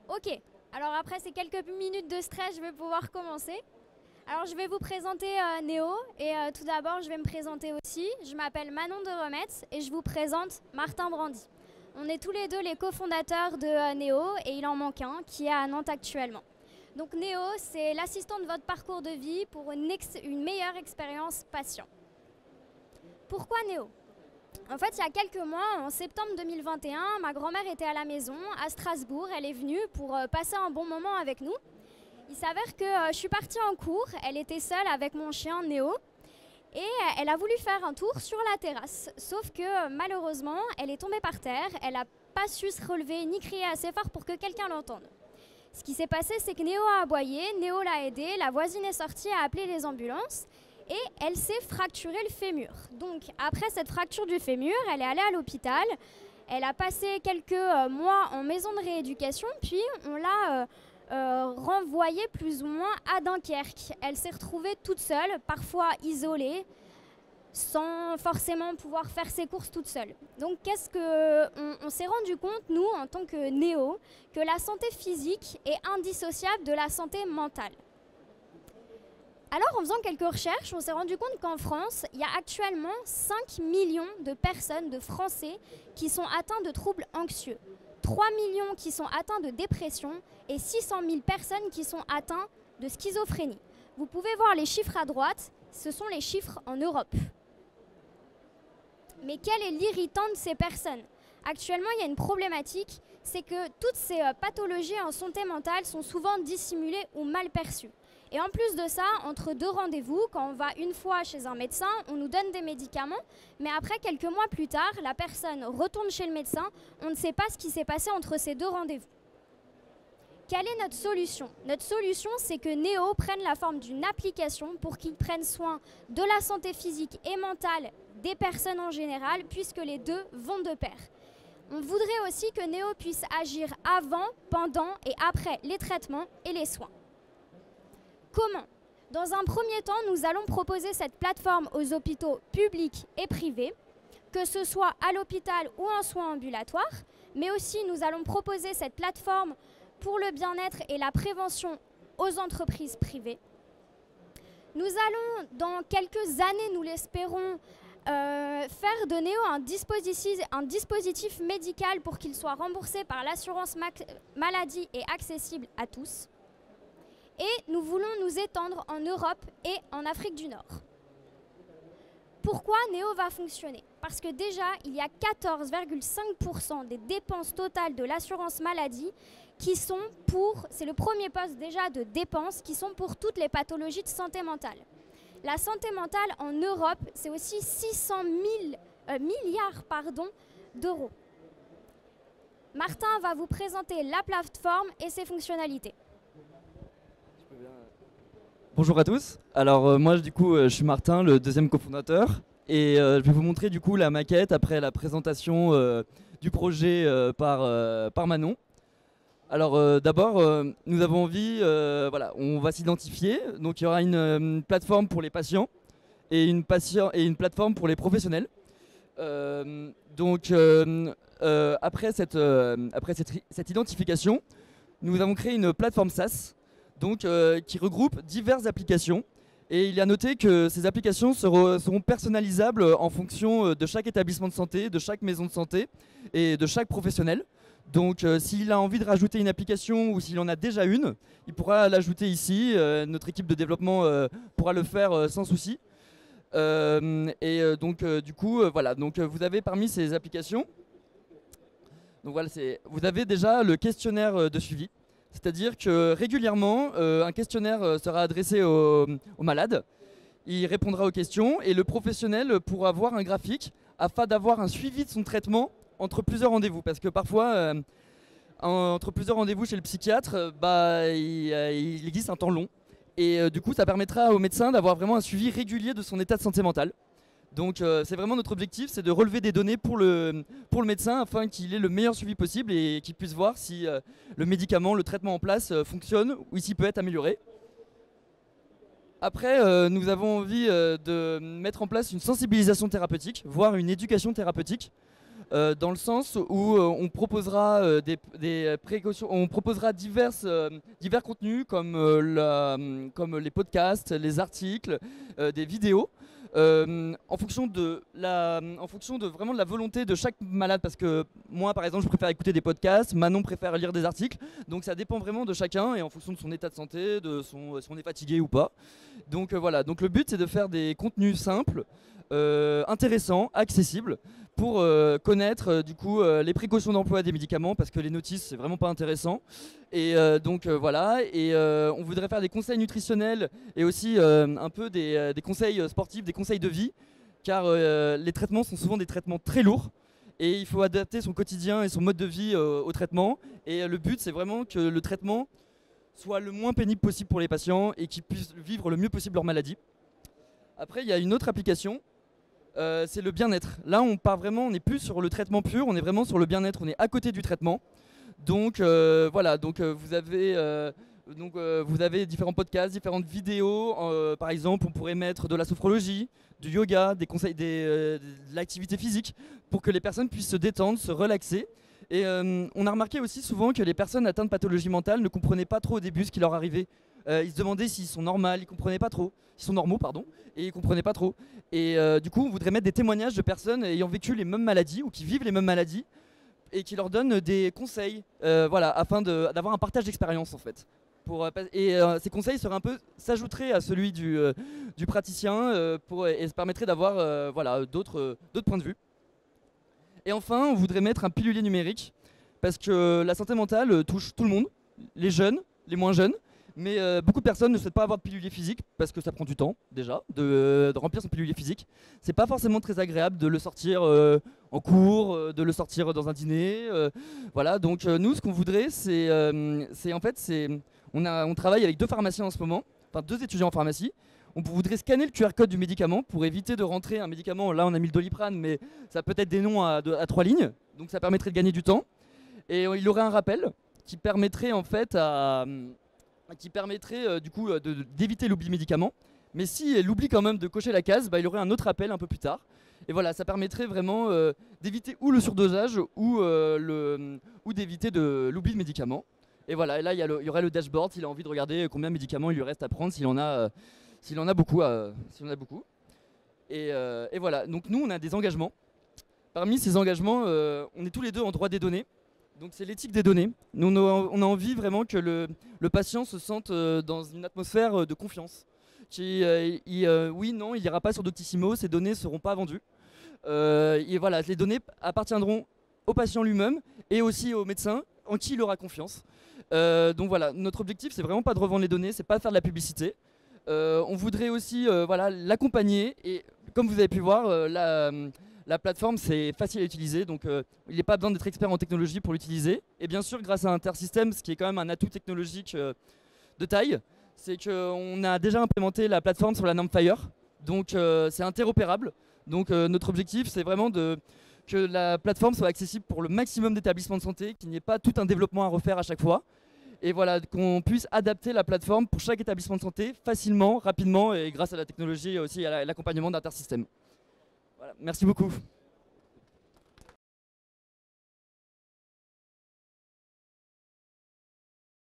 Ok, alors après ces quelques minutes de stress, je vais pouvoir commencer. Alors je vais vous présenter Néo et tout d'abord je vais me présenter aussi. Je m'appelle Manon de Remetz et je vous présente Martin Brandy. On est tous les deux les cofondateurs de Néo et il en manque un qui est à Nantes actuellement. Donc Néo, c'est l'assistant de votre parcours de vie pour une meilleure expérience patient. Pourquoi Néo ? En fait, il y a quelques mois, en septembre 2021, ma grand-mère était à la maison, à Strasbourg. Elle est venue pour passer un bon moment avec nous. Il s'avère que je suis partie en cours. Elle était seule avec mon chien Néo. Et elle a voulu faire un tour sur la terrasse. Sauf que malheureusement, elle est tombée par terre. Elle n'a pas su se relever ni crier assez fort pour que quelqu'un l'entende. Ce qui s'est passé, c'est que Néo a aboyé, Néo l'a aidée, la voisine est sortie, a appelé les ambulances. Et elle s'est fracturé le fémur. Donc après cette fracture du fémur, elle est allée à l'hôpital. Elle a passé quelques mois en maison de rééducation, puis on l'a renvoyée plus ou moins à Dunkerque. Elle s'est retrouvée toute seule, parfois isolée, sans forcément pouvoir faire ses courses toute seule. Donc on s'est rendu compte, nous, en tant que Néo, que la santé physique est indissociable de la santé mentale. Alors, en faisant quelques recherches, on s'est rendu compte qu'en France, il y a actuellement 5 millions de personnes, de Français, qui sont atteints de troubles anxieux, 3 millions qui sont atteints de dépression et 600 000 personnes qui sont atteintes de schizophrénie. Vous pouvez voir les chiffres à droite, ce sont les chiffres en Europe. Mais quel est l'irritant de ces personnes ? Actuellement, il y a une problématique, c'est que toutes ces pathologies en santé mentale sont souvent dissimulées ou mal perçues. Et en plus de ça, entre deux rendez-vous, quand on va une fois chez un médecin, on nous donne des médicaments, mais après, quelques mois plus tard, la personne retourne chez le médecin, on ne sait pas ce qui s'est passé entre ces deux rendez-vous. Quelle est notre solution ? Notre solution, c'est que Néo prenne la forme d'une application pour qu'il prenne soin de la santé physique et mentale des personnes en général, puisque les deux vont de pair. On voudrait aussi que Néo puisse agir avant, pendant et après les traitements et les soins. Comment ? Dans un premier temps, nous allons proposer cette plateforme aux hôpitaux publics et privés, que ce soit à l'hôpital ou en soins ambulatoires, mais aussi nous allons proposer cette plateforme pour le bien-être et la prévention aux entreprises privées. Nous allons, dans quelques années, nous l'espérons, faire de Néo un dispositif médical pour qu'il soit remboursé par l'assurance maladie et accessible à tous. Et nous voulons nous étendre en Europe et en Afrique du Nord. Pourquoi Néo va fonctionner ? Parce que déjà, il y a 14,5% des dépenses totales de l'assurance maladie qui sont pour, c'est le premier poste déjà de dépenses, qui sont pour toutes les pathologies de santé mentale. La santé mentale en Europe, c'est aussi 600 milliards d'euros. Martin va vous présenter la plateforme et ses fonctionnalités. Bonjour à tous. Alors moi du coup je suis Martin, le deuxième cofondateur, et je vais vous montrer du coup la maquette après la présentation du projet par Manon. Alors d'abord nous avons envie, voilà, on va s'identifier, donc il y aura une plateforme pour les patients et une plateforme pour les professionnels. Après cette identification, nous avons créé une plateforme SaaS. Donc, qui regroupe diverses applications. Et il y a noté que ces applications seront personnalisables en fonction de chaque établissement de santé, de chaque maison de santé et de chaque professionnel. Donc s'il a envie de rajouter une application ou s'il en a déjà une, il pourra l'ajouter ici. Notre équipe de développement pourra le faire sans souci. Du coup, voilà. Donc vous avez parmi ces applications, donc, voilà, vous avez déjà le questionnaire de suivi. C'est-à-dire que régulièrement, un questionnaire sera adressé au malade. Il répondra aux questions et le professionnel pourra voir un graphique afin d'avoir un suivi de son traitement entre plusieurs rendez-vous. Parce que parfois, entre plusieurs rendez-vous chez le psychiatre, il existe un temps long. Et du coup, ça permettra au médecin d'avoir vraiment un suivi régulier de son état de santé mentale. Donc c'est vraiment notre objectif, c'est de relever des données pour le médecin afin qu'il ait le meilleur suivi possible et qu'il puisse voir si le médicament, le traitement en place fonctionne ou s'il peut être amélioré. Après, nous avons envie de mettre en place une sensibilisation thérapeutique, voire une éducation thérapeutique, dans le sens où on proposera des précautions, on proposera divers contenus comme les podcasts, les articles, des vidéos. En fonction de vraiment de la volonté de chaque malade, parce que moi par exemple je préfère écouter des podcasts, Manon préfère lire des articles, donc ça dépend vraiment de chacun et en fonction de son état de santé, si on est fatigué ou pas. Donc voilà, donc le but c'est de faire des contenus simples, intéressants, accessibles, pour connaître du coup les précautions d'emploi des médicaments, parce que les notices c'est vraiment pas intéressant. Et donc voilà, et on voudrait faire des conseils nutritionnels et aussi un peu des conseils sportifs, des conseils de vie, car les traitements sont souvent des traitements très lourds et il faut adapter son quotidien et son mode de vie au traitement. Et le but c'est vraiment que le traitement soit le moins pénible possible pour les patients et qu'ils puissent vivre le mieux possible leur maladie. Après il y a une autre application, c'est le bien-être. Là on part vraiment, on n'est plus sur le traitement pur, on est vraiment sur le bien-être, on est à côté du traitement. Donc voilà, donc vous avez différents podcasts, différentes vidéos. Par exemple, on pourrait mettre de la sophrologie, du yoga, des conseils, de l'activité physique, pour que les personnes puissent se détendre, se relaxer. Et on a remarqué aussi souvent que les personnes atteintes de pathologie mentale ne comprenaient pas trop au début ce qui leur arrivait. Ils se demandaient s'ils sont normaux, ils comprenaient pas trop. Ils sont normaux, pardon, et ils comprenaient pas trop. Et du coup, on voudrait mettre des témoignages de personnes ayant vécu les mêmes maladies ou qui vivent les mêmes maladies, et qui leur donne des conseils, voilà, afin d'avoir un partage d'expérience en fait. Ces conseils seraient un peu s'ajouteraient à celui du praticien et se permettraient d'avoir voilà, d'autres points de vue. Et enfin, on voudrait mettre un pilulier numérique, parce que la santé mentale touche tout le monde, les jeunes, les moins jeunes. Mais beaucoup de personnes ne souhaitent pas avoir de pilulier physique parce que ça prend du temps déjà de remplir son pilulier physique. C'est pas forcément très agréable de le sortir en cours, de le sortir dans un dîner. Voilà, donc nous ce qu'on voudrait on travaille avec 2 pharmaciens en ce moment, enfin 2 étudiants en pharmacie. On voudrait scanner le QR code du médicament pour éviter de rentrer un médicament. Là on a mis le Doliprane, mais ça peut être des noms à 3 lignes, donc ça permettrait de gagner du temps. Et il y aurait un rappel qui permettrait en fait du coup d'éviter l'oubli médicament. Mais si elle oublie quand même de cocher la case, il y aurait un autre appel un peu plus tard. Et voilà, ça permettrait vraiment d'éviter ou le surdosage ou d'éviter l'oubli de médicaments. Et voilà, et là il y aurait le dashboard s'il a envie de regarder combien de médicaments il lui reste à prendre, s'il en a beaucoup. Et voilà, donc nous on a des engagements. Parmi ces engagements, on est tous les deux en droit des données. Donc c'est l'éthique des données. Nous, on a envie vraiment que le patient se sente dans une atmosphère de confiance. Oui, non, il n'ira pas sur Doctissimo, ces données ne seront pas vendues. Et voilà, les données appartiendront au patient lui-même et aussi au médecin en qui il aura confiance. Donc voilà, notre objectif c'est vraiment pas de revendre les données, c'est pas de faire de la publicité. On voudrait aussi voilà, l'accompagner et comme vous avez pu voir, la plateforme c'est facile à utiliser, donc il n'est pas besoin d'être expert en technologie pour l'utiliser. Et bien sûr grâce à Intersystem, ce qui est quand même un atout technologique de taille, c'est qu'on a déjà implémenté la plateforme sur la norme FHIR, donc c'est interopérable. Donc notre objectif c'est vraiment que la plateforme soit accessible pour le maximum d'établissements de santé, qu'il n'y ait pas tout un développement à refaire à chaque fois. Et voilà, qu'on puisse adapter la plateforme pour chaque établissement de santé facilement, rapidement et grâce à la technologie et aussi à l'accompagnement d'Intersystem. Voilà, merci beaucoup.